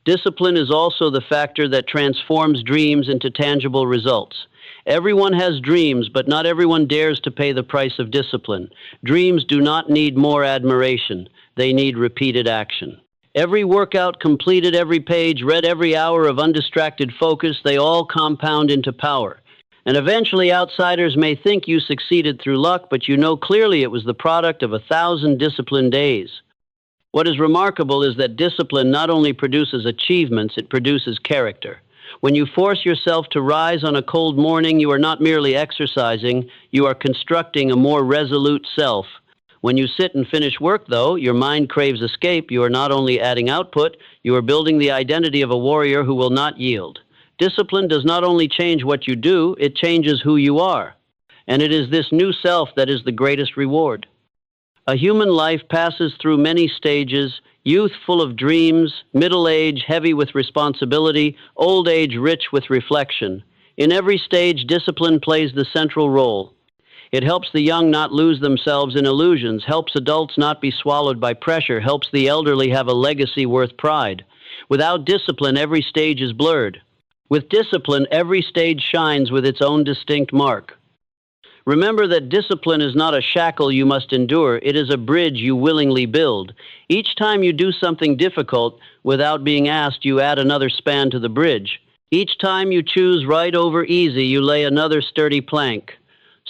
Discipline is also the factor that transforms dreams into tangible results. Everyone has dreams, but not everyone dares to pay the price of discipline. Dreams do not need more admiration. They need repeated action. Every workout completed, every page read, every hour of undistracted focus, they all compound into power. And eventually outsiders may think you succeeded through luck, but you know clearly it was the product of 1,000 disciplined days. What is remarkable is that discipline not only produces achievements, it produces character. When you force yourself to rise on a cold morning, you are not merely exercising, you are constructing a more resolute self. When you sit and finish work, though, your mind craves escape, you are not only adding output, you are building the identity of a warrior who will not yield. Discipline does not only change what you do, it changes who you are. And it is this new self that is the greatest reward. A human life passes through many stages: youth full of dreams, middle age heavy with responsibility, old age rich with reflection. In every stage, discipline plays the central role. It helps the young not lose themselves in illusions, helps adults not be swallowed by pressure, helps the elderly have a legacy worth pride. Without discipline, every stage is blurred. With discipline, every stage shines with its own distinct mark. Remember that discipline is not a shackle you must endure, it is a bridge you willingly build. Each time you do something difficult, without being asked, you add another span to the bridge. Each time you choose right over easy, you lay another sturdy plank.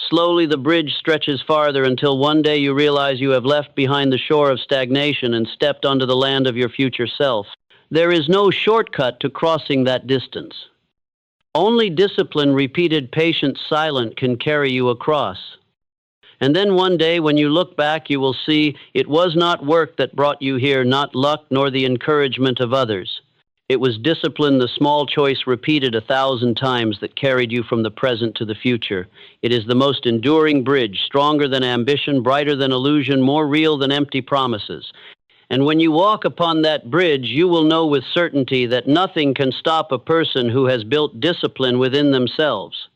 Slowly the bridge stretches farther until one day you realize you have left behind the shore of stagnation and stepped onto the land of your future self. There is no shortcut to crossing that distance. Only discipline, repeated, patient, silent, can carry you across. And then one day when you look back, you will see it was not work that brought you here, not luck, nor the encouragement of others. It was discipline, the small choice repeated 1,000 times, that carried you from the present to the future. It is the most enduring bridge, stronger than ambition, brighter than illusion, more real than empty promises. And when you walk upon that bridge, you will know with certainty that nothing can stop a person who has built discipline within themselves.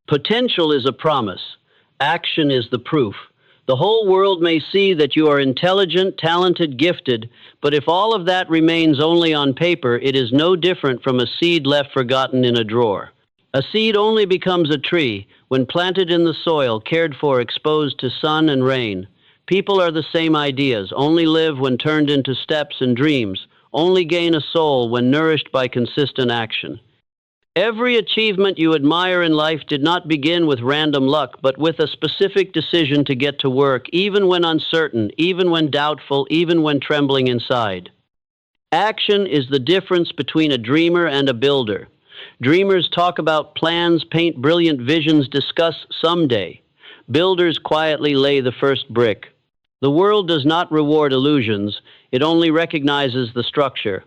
Potential is a promise. Action is the proof. The whole world may see that you are intelligent, talented, gifted, but if all of that remains only on paper, it is no different from a seed left forgotten in a drawer. A seed only becomes a tree when planted in the soil, cared for, exposed to sun and rain. People are the same ideas, only live when turned into steps and dreams, only gain a soul when nourished by consistent action. Every achievement you admire in life did not begin with random luck, but with a specific decision to get to work, even when uncertain, even when doubtful, even when trembling inside. Action is the difference between a dreamer and a builder. Dreamers talk about plans, paint brilliant visions, discuss someday. Builders quietly lay the first brick. The world does not reward illusions, it only recognizes the structure.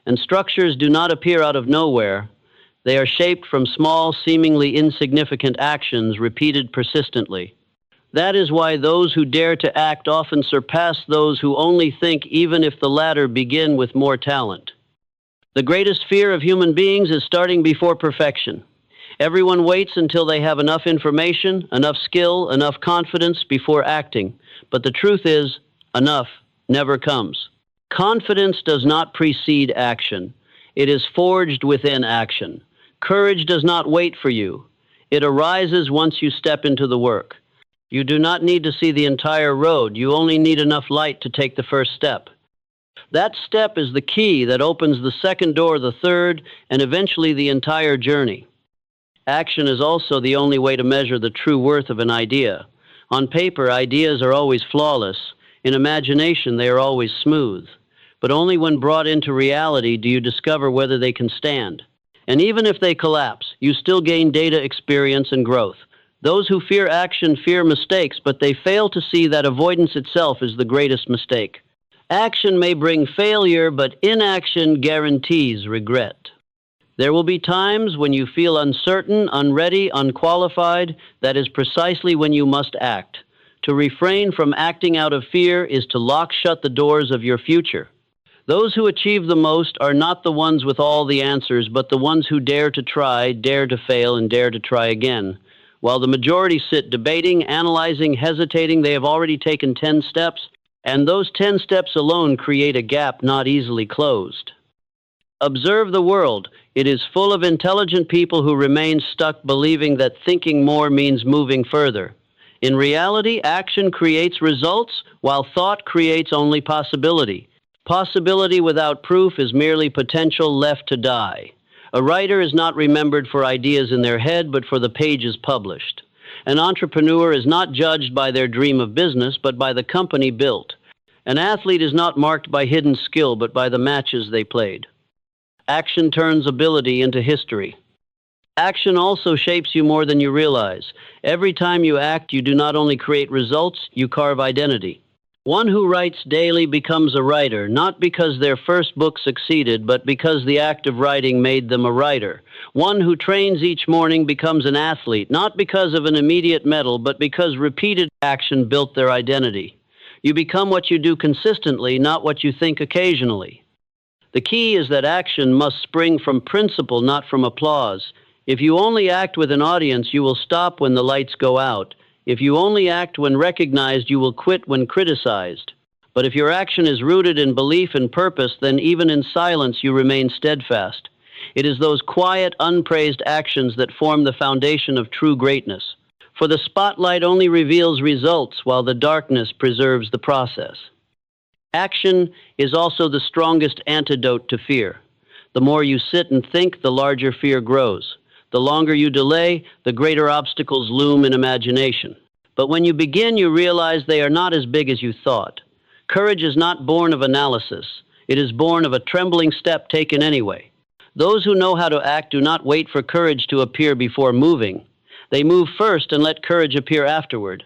And structures do not appear out of nowhere. They are shaped from small, seemingly insignificant actions repeated persistently. That is why those who dare to act often surpass those who only think, even if the latter begin with more talent. The greatest fear of human beings is starting before perfection. Everyone waits until they have enough information, enough skill, enough confidence before acting. But the truth is, enough never comes. Confidence does not precede action. It is forged within action. Courage does not wait for you. It arises once you step into the work. You do not need to see the entire road. You only need enough light to take the first step. That step is the key that opens the second door, the third, and eventually the entire journey. Action is also the only way to measure the true worth of an idea. On paper, ideas are always flawless. In imagination, they are always smooth. But only when brought into reality do you discover whether they can stand. And even if they collapse, you still gain data, experience, and growth. Those who fear action fear mistakes, but they fail to see that avoidance itself is the greatest mistake. Action may bring failure, but inaction guarantees regret. There will be times when you feel uncertain, unready, unqualified. That is precisely when you must act. To refrain from acting out of fear is to lock shut the doors of your future. Those who achieve the most are not the ones with all the answers, but the ones who dare to try, dare to fail, and dare to try again. While the majority sit debating, analyzing, hesitating, they have already taken 10 steps, and those 10 steps alone create a gap not easily closed. Observe the world. It is full of intelligent people who remain stuck believing that thinking more means moving further. In reality, action creates results, while thought creates only possibility. Possibility without proof is merely potential left to die. A writer is not remembered for ideas in their head, but for the pages published. An entrepreneur is not judged by their dream of business, but by the company built. An athlete is not marked by hidden skill, but by the matches they played. Action turns ability into history. Action also shapes you more than you realize. Every time you act, you do not only create results, you carve identity. One who writes daily becomes a writer, not because their first book succeeded, but because the act of writing made them a writer. One who trains each morning becomes an athlete, not because of an immediate medal, but because repeated action built their identity. You become what you do consistently, not what you think occasionally. The key is that action must spring from principle, not from applause. If you only act with an audience, you will stop when the lights go out. If you only act when recognized, you will quit when criticized. But if your action is rooted in belief and purpose, then even in silence you remain steadfast. It is those quiet, unpraised actions that form the foundation of true greatness. For the spotlight only reveals results, while the darkness preserves the process. Action is also the strongest antidote to fear. The more you sit and think, the larger fear grows. The longer you delay, the greater obstacles loom in imagination. But when you begin, you realize they are not as big as you thought. Courage is not born of analysis. It is born of a trembling step taken anyway. Those who know how to act do not wait for courage to appear before moving. They move first and let courage appear afterward.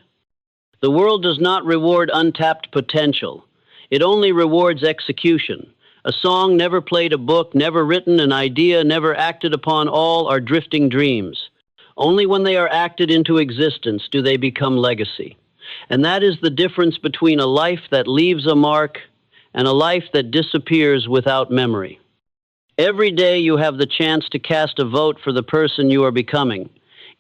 The world does not reward untapped potential. It only rewards execution. A song never played, a book never written, an idea never acted upon, all are drifting dreams. Only when they are acted into existence do they become legacy. And that is the difference between a life that leaves a mark and a life that disappears without memory. Every day you have the chance to cast a vote for the person you are becoming.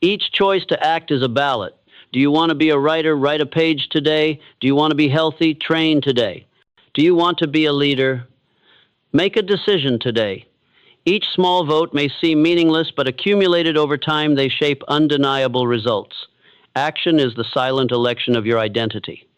Each choice to act is a ballot. Do you want to be a writer? Write a page today. Do you want to be healthy? Train today. Do you want to be a leader? Make a decision today. Each small vote may seem meaningless, but accumulated over time, they shape undeniable results. Action is the silent election of your identity.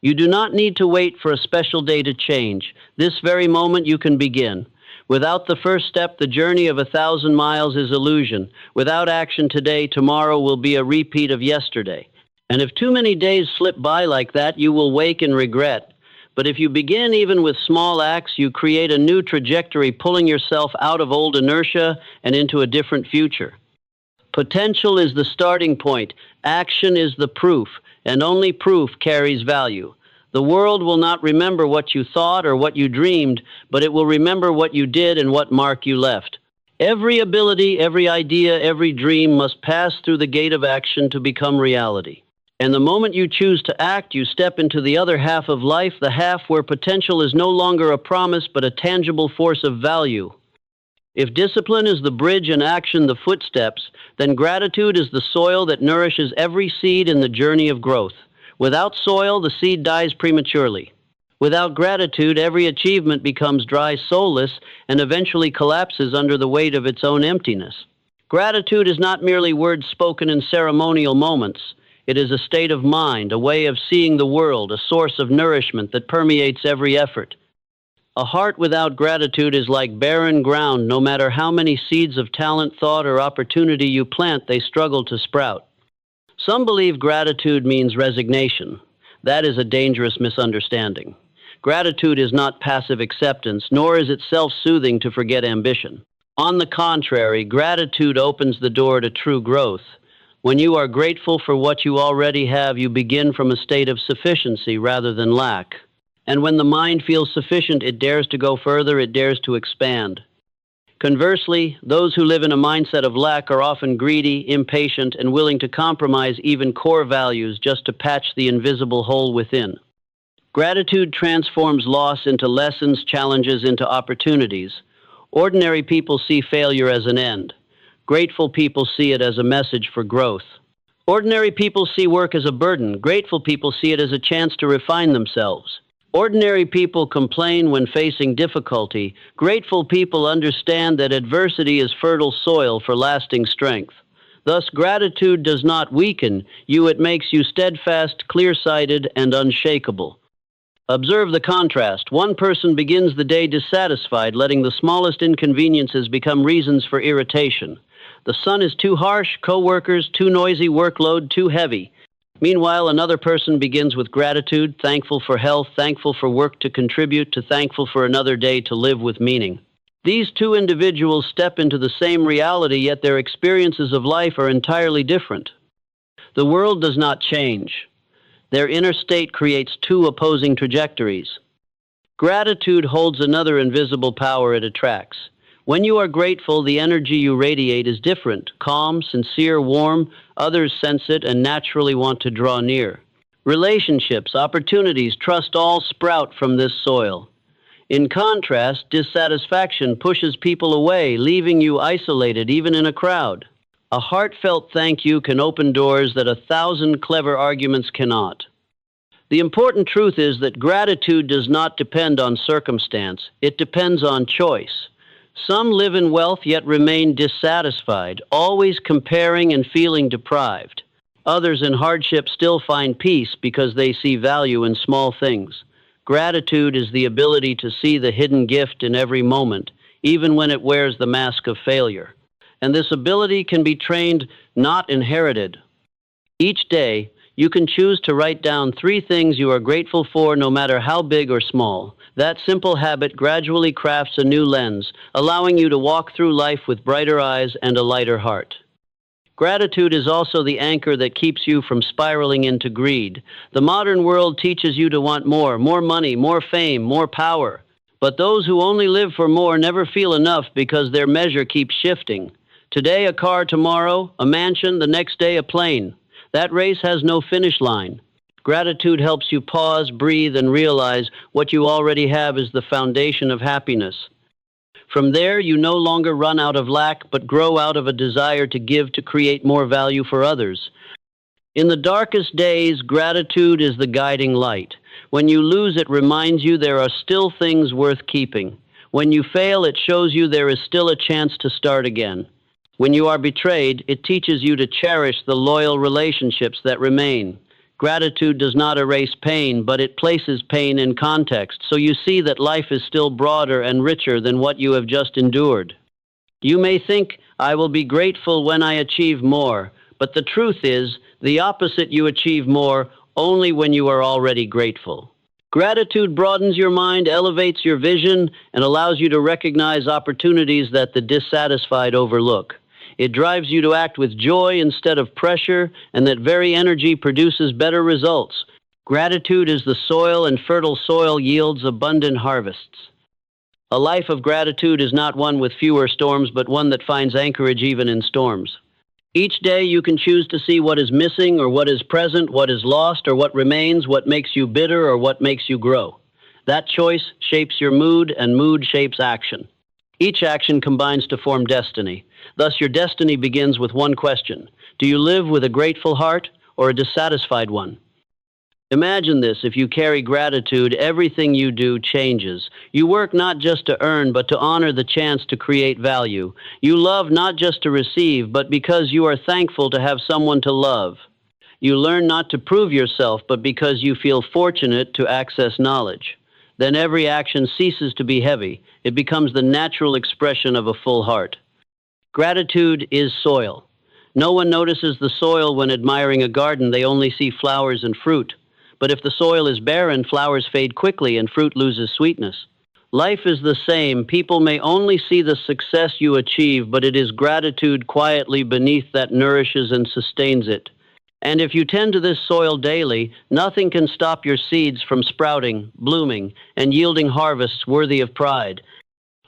You do not need to wait for a special day to change. This very moment you can begin. Without the first step, the journey of 1,000 miles is illusion. Without action today, tomorrow will be a repeat of yesterday. And if too many days slip by like that, you will wake in regret. But if you begin even with small acts, you create a new trajectory, pulling yourself out of old inertia and into a different future. Potential is the starting point. Action is the proof, and only proof carries value. The world will not remember what you thought or what you dreamed, but it will remember what you did and what mark you left. Every ability, every idea, every dream must pass through the gate of action to become reality. And the moment you choose to act, you step into the other half of life, the half where potential is no longer a promise, but a tangible force of value. If discipline is the bridge and action the footsteps, then gratitude is the soil that nourishes every seed in the journey of growth. Without soil, the seed dies prematurely. Without gratitude, every achievement becomes dry, soulless, and eventually collapses under the weight of its own emptiness. Gratitude is not merely words spoken in ceremonial moments. It is a state of mind, a way of seeing the world, a source of nourishment that permeates every effort. A heart without gratitude is like barren ground. No matter how many seeds of talent, thought, or opportunity you plant, they struggle to sprout. Some believe gratitude means resignation. That is a dangerous misunderstanding. Gratitude is not passive acceptance, nor is it self-soothing to forget ambition. On the contrary, gratitude opens the door to true growth. When you are grateful for what you already have, you begin from a state of sufficiency rather than lack. And when the mind feels sufficient, it dares to go further, it dares to expand. Conversely, those who live in a mindset of lack are often greedy, impatient, and willing to compromise even core values just to patch the invisible hole within. Gratitude transforms loss into lessons, challenges into opportunities. Ordinary people see failure as an end. Grateful people see it as a message for growth. Ordinary people see work as a burden. Grateful people see it as a chance to refine themselves. Ordinary people complain when facing difficulty. Grateful people understand that adversity is fertile soil for lasting strength. Thus, gratitude does not weaken you, it makes you steadfast, clear-sighted, and unshakable. Observe the contrast. One person begins the day dissatisfied, letting the smallest inconveniences become reasons for irritation. The sun is too harsh, co-workers too noisy, workload too heavy. Meanwhile, another person begins with gratitude, thankful for health, thankful for work to contribute, to thankful for another day to live with meaning. These two individuals step into the same reality, yet their experiences of life are entirely different. The world does not change. Their inner state creates two opposing trajectories. Gratitude holds another invisible power it attracts. When you are grateful, the energy you radiate is different, calm, sincere, warm. Others sense it and naturally want to draw near. Relationships, opportunities, trust all sprout from this soil. In contrast, dissatisfaction pushes people away, leaving you isolated even in a crowd. A heartfelt thank you can open doors that 1,000 clever arguments cannot. The important truth is that gratitude does not depend on circumstance, it depends on choice. Some live in wealth yet remain dissatisfied, always comparing and feeling deprived. Others in hardship still find peace because they see value in small things. Gratitude is the ability to see the hidden gift in every moment, even when it wears the mask of failure. And this ability can be trained, not inherited. Each day, you can choose to write down 3 things you are grateful for, no matter how big or small. That simple habit gradually crafts a new lens, allowing you to walk through life with brighter eyes and a lighter heart. Gratitude is also the anchor that keeps you from spiraling into greed. The modern world teaches you to want more money, more fame, more power. But those who only live for more never feel enough because their measure keeps shifting. Today a car, tomorrow a mansion, the next day a plane. That race has no finish line. Gratitude helps you pause, breathe, and realize what you already have is the foundation of happiness. From there, you no longer run out of lack, but grow out of a desire to give, to create more value for others. In the darkest days, gratitude is the guiding light. When you lose, it reminds you there are still things worth keeping. When you fail, it shows you there is still a chance to start again. When you are betrayed, it teaches you to cherish the loyal relationships that remain. Gratitude does not erase pain, but it places pain in context, so you see that life is still broader and richer than what you have just endured. You may think, I will be grateful when I achieve more, but the truth is, the opposite: you achieve more only when you are already grateful. Gratitude broadens your mind, elevates your vision, and allows you to recognize opportunities that the dissatisfied overlook. It drives you to act with joy instead of pressure, and that very energy produces better results. Gratitude is the soil, and fertile soil yields abundant harvests. A life of gratitude is not one with fewer storms, but one that finds anchorage even in storms. Each day you can choose to see what is missing or what is present, what is lost or what remains, what makes you bitter or what makes you grow. That choice shapes your mood, and mood shapes action. Each action combines to form destiny. Thus, your destiny begins with one question: do you live with a grateful heart or a dissatisfied one? Imagine this: if you carry gratitude, everything you do changes. You work not just to earn, but to honor the chance to create value. You love not just to receive, but because you are thankful to have someone to love. You learn not to prove yourself, but because you feel fortunate to access knowledge. Then every action ceases to be heavy. It becomes the natural expression of a full heart. Gratitude is soil. No one notices the soil when admiring a garden. They only see flowers and fruit. But if the soil is barren, flowers fade quickly and fruit loses sweetness. Life is the same. People may only see the success you achieve, but it is gratitude quietly beneath that nourishes and sustains it. And if you tend to this soil daily, nothing can stop your seeds from sprouting, blooming, and yielding harvests worthy of pride.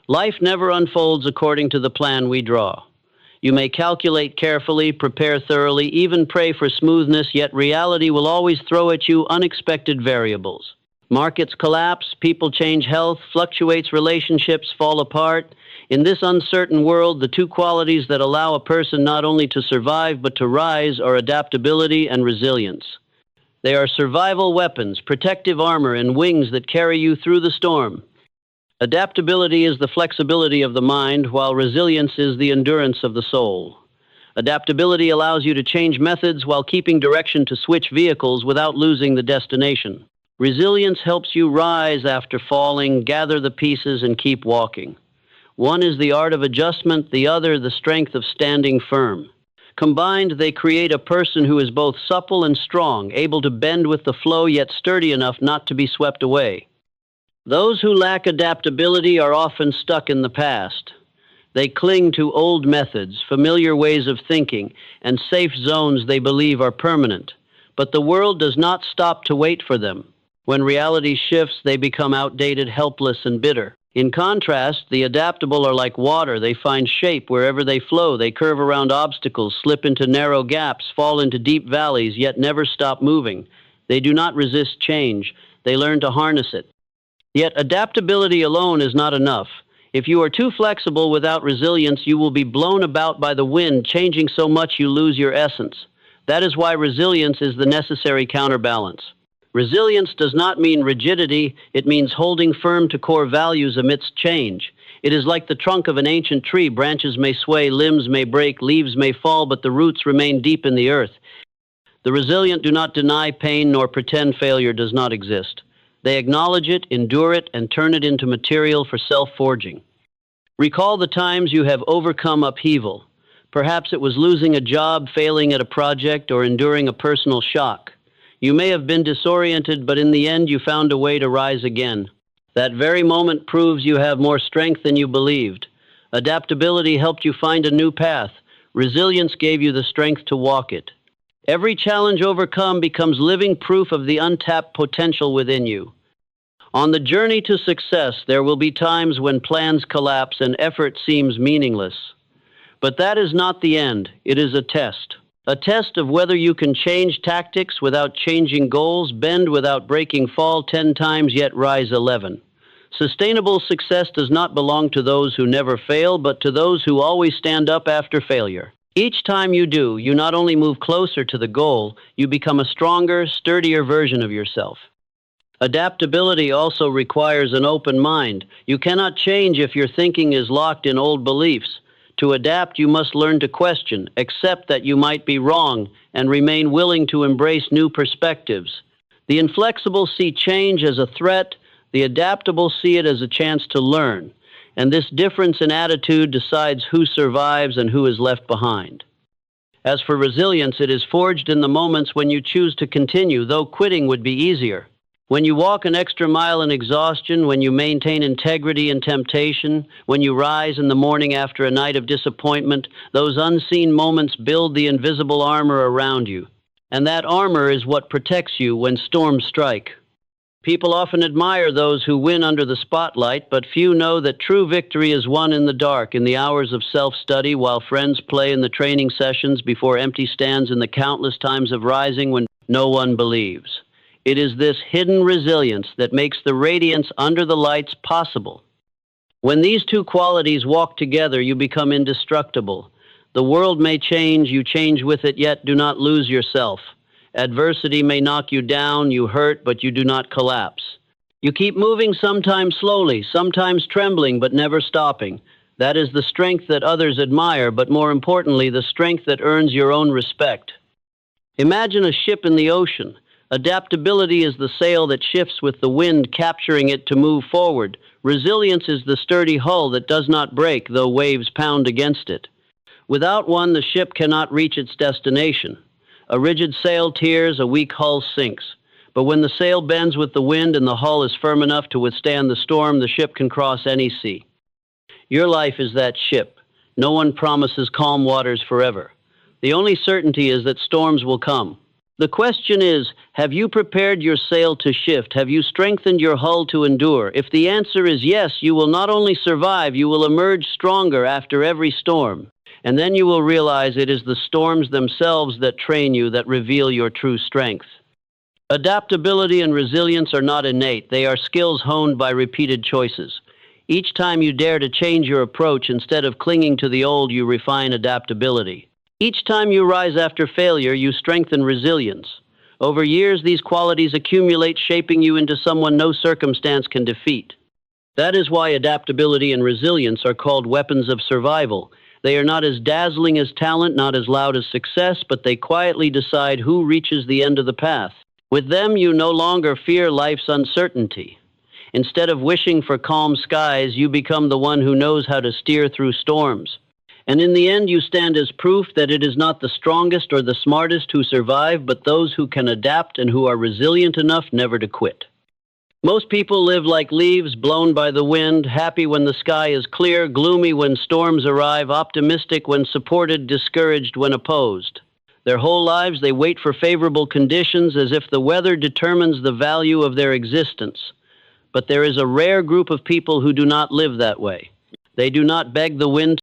Life never unfolds according to the plan we draw. You may calculate carefully, prepare thoroughly, even pray for smoothness, yet reality will always throw at you unexpected variables. Markets collapse, people change, health fluctuates, relationships fall apart. In this uncertain world, the two qualities that allow a person not only to survive but to rise are adaptability and resilience. They are survival weapons, protective armor, and wings that carry you through the storm. Adaptability is the flexibility of the mind, while resilience is the endurance of the soul. Adaptability allows you to change methods while keeping direction to switch vehicles without losing the destination. Resilience helps you rise after falling, gather the pieces, and keep walking. One is the art of adjustment, the other the strength of standing firm. Combined, they create a person who is both supple and strong, able to bend with the flow yet sturdy enough not to be swept away. Those who lack adaptability are often stuck in the past. They cling to old methods, familiar ways of thinking, and safe zones they believe are permanent. But the world does not stop to wait for them. When reality shifts, they become outdated, helpless, and bitter. In contrast, the adaptable are like water. They find shape wherever they flow. They curve around obstacles, slip into narrow gaps, fall into deep valleys, yet never stop moving. They do not resist change. They learn to harness it. Yet adaptability alone is not enough. If you are too flexible without resilience, you will be blown about by the wind, changing so much you lose your essence. That is why resilience is the necessary counterbalance. Resilience does not mean rigidity, it means holding firm to core values amidst change. It is like the trunk of an ancient tree. Branches may sway, limbs may break, leaves may fall, but the roots remain deep in the earth. The resilient do not deny pain nor pretend failure does not exist. They acknowledge it, endure it, and turn it into material for self-forging. Recall the times you have overcome upheaval. Perhaps it was losing a job, failing at a project, or enduring a personal shock. You may have been disoriented, but in the end you found a way to rise again. That very moment proves you have more strength than you believed. Adaptability helped you find a new path. Resilience gave you the strength to walk it. Every challenge overcome becomes living proof of the untapped potential within you. On the journey to success, there will be times when plans collapse and effort seems meaningless. But that is not the end. It is a test. A test of whether you can change tactics without changing goals, bend without breaking, fall 10 times yet rise 11. Sustainable success does not belong to those who never fail, but to those who always stand up after failure. Each time you do, you not only move closer to the goal, you become a stronger, sturdier version of yourself. Adaptability also requires an open mind. You cannot change if your thinking is locked in old beliefs. To adapt, you must learn to question, accept that you might be wrong, and remain willing to embrace new perspectives. The inflexible see change as a threat, the adaptable see it as a chance to learn. And this difference in attitude decides who survives and who is left behind. As for resilience, it is forged in the moments when you choose to continue, though quitting would be easier. When you walk an extra mile in exhaustion, when you maintain integrity in temptation, when you rise in the morning after a night of disappointment, those unseen moments build the invisible armor around you. And that armor is what protects you when storms strike. People often admire those who win under the spotlight, but few know that true victory is won in the dark, in the hours of self-study, while friends play in the training sessions, before empty stands, in the countless times of rising when no one believes. It is this hidden resilience that makes the radiance under the lights possible. When these two qualities walk together, you become indestructible. The world may change, you change with it, yet do not lose yourself. Adversity may knock you down, you hurt, but you do not collapse. You keep moving, sometimes slowly, sometimes trembling, but never stopping. That is the strength that others admire, but more importantly, the strength that earns your own respect. Imagine a ship in the ocean. Adaptability is the sail that shifts with the wind, capturing it to move forward. Resilience is the sturdy hull that does not break, though waves pound against it. Without one, the ship cannot reach its destination. A rigid sail tears, a weak hull sinks. But when the sail bends with the wind and the hull is firm enough to withstand the storm, the ship can cross any sea. Your life is that ship. No one promises calm waters forever. The only certainty is that storms will come. The question is, have you prepared your sail to shift? Have you strengthened your hull to endure? If the answer is yes, you will not only survive, you will emerge stronger after every storm. And then you will realize it is the storms themselves that train you, that reveal your true strength. Adaptability and resilience are not innate. They are skills honed by repeated choices. Each time you dare to change your approach, instead of clinging to the old, you refine adaptability. Each time you rise after failure, you strengthen resilience. Over years, these qualities accumulate, shaping you into someone no circumstance can defeat. That is why adaptability and resilience are called weapons of survival. They are not as dazzling as talent, not as loud as success, but they quietly decide who reaches the end of the path. With them, you no longer fear life's uncertainty. Instead of wishing for calm skies, you become the one who knows how to steer through storms. And in the end, you stand as proof that it is not the strongest or the smartest who survive, but those who can adapt and who are resilient enough never to quit. Most people live like leaves blown by the wind, happy when the sky is clear, gloomy when storms arrive, optimistic when supported, discouraged when opposed. Their whole lives they wait for favorable conditions as if the weather determines the value of their existence. But there is a rare group of people who do not live that way. They do not beg the wind